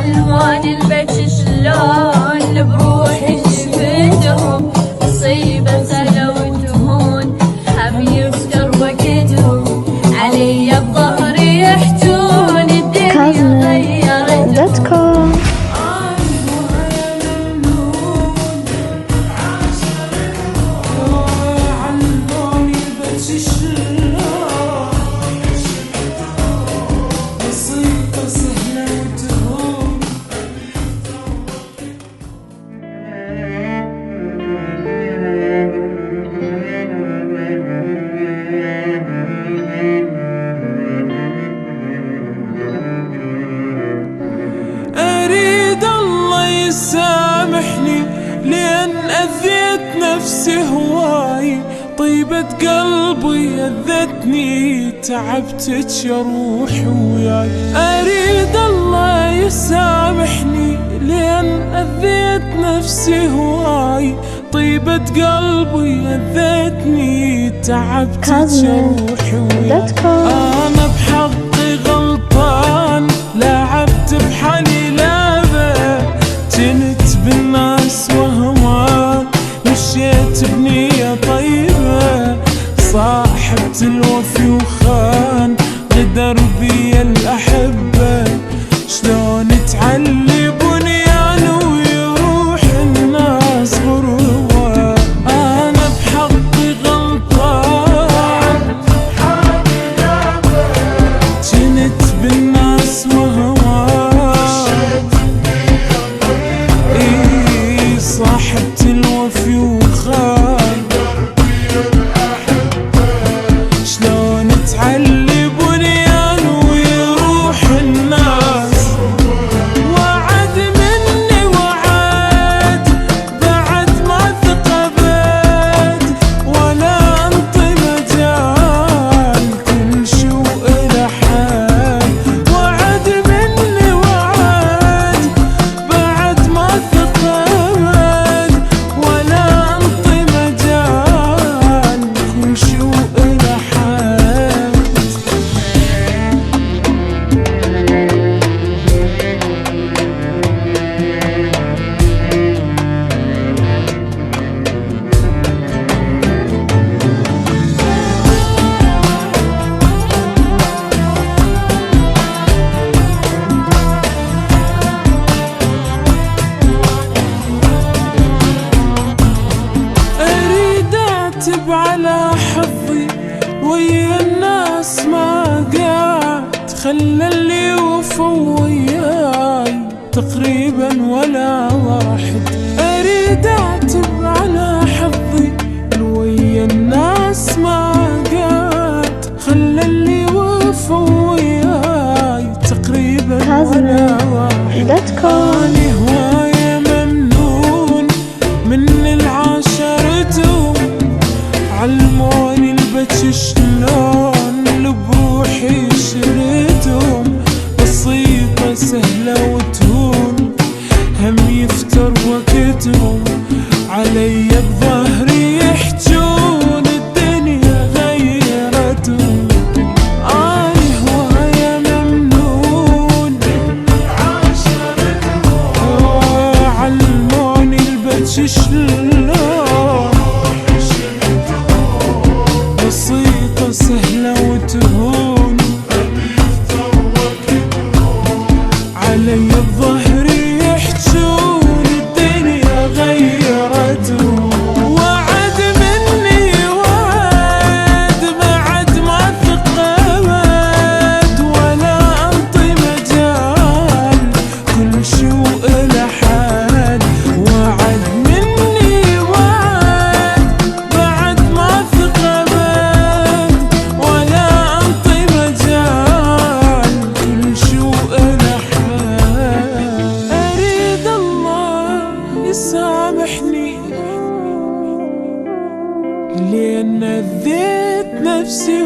علمون البكي شلون بروحي شفتهم مصيبة سلوتهم هم يفتر وقتهم علي بظهري يحجون الدنيا غيرتهم. سامحني لأن أذيت نفسي هواي، طيبة قلبي أذتني تعبتك يا روحي وياي. أريد الله يسامحني لأن أذيت نفسي هواي، طيبة قلبي أذتني تعبتك يا روحي وياي. أنا بحقي غلطان لعبت بحالي لعبة، جنت بالناس وهمان مشيت بنية طيبة، صاحبت الوفي وخان غدر بي الأحبة، شلون تعلي بنيان ويروح الناس غروة. أنا بحقي غلطان جنت بالناس وهمان، صاحبت الوفي وخان شلون تعلي بنيان ويروح الناس. وعد مني وعد بعد ما ثقبت، ولا انطي مجال كل شي وإله حال. وعد مني وعد بعد ما ثقبت، ولا انطي مجال كل شي وإله حال. أريد أعتب على حظي ويا الناس ما قعد، خلى اللي وفوا وياي تقريبا ولا واحد. أريد أعتب على حظي ويا الناس ما قعد، خلى اللي وفوا وياي تقريبا ولا واحد. أنا هواية ممنون من العاشرتهم، علموني البكي شلون بروحي شريتهم، بسيطة سهلة وتهون هم يفتر وقتهم علي بظهري يحجون الدنيا غيرتهم. أنا هواية ممنون علموني البكي شلون، بسيطة سهلة وتهون علي بظهري يحجون الدنيا غيرتهم. وعد مني وعد بعد ما ثقبت، ولا انطي مجال كل شي وإله حال. وعد مني وعد بعد ما ثقبت، ولا انطي مجال كل شي وإله حال. أريد الله يسامحني لأن أذيت نفسي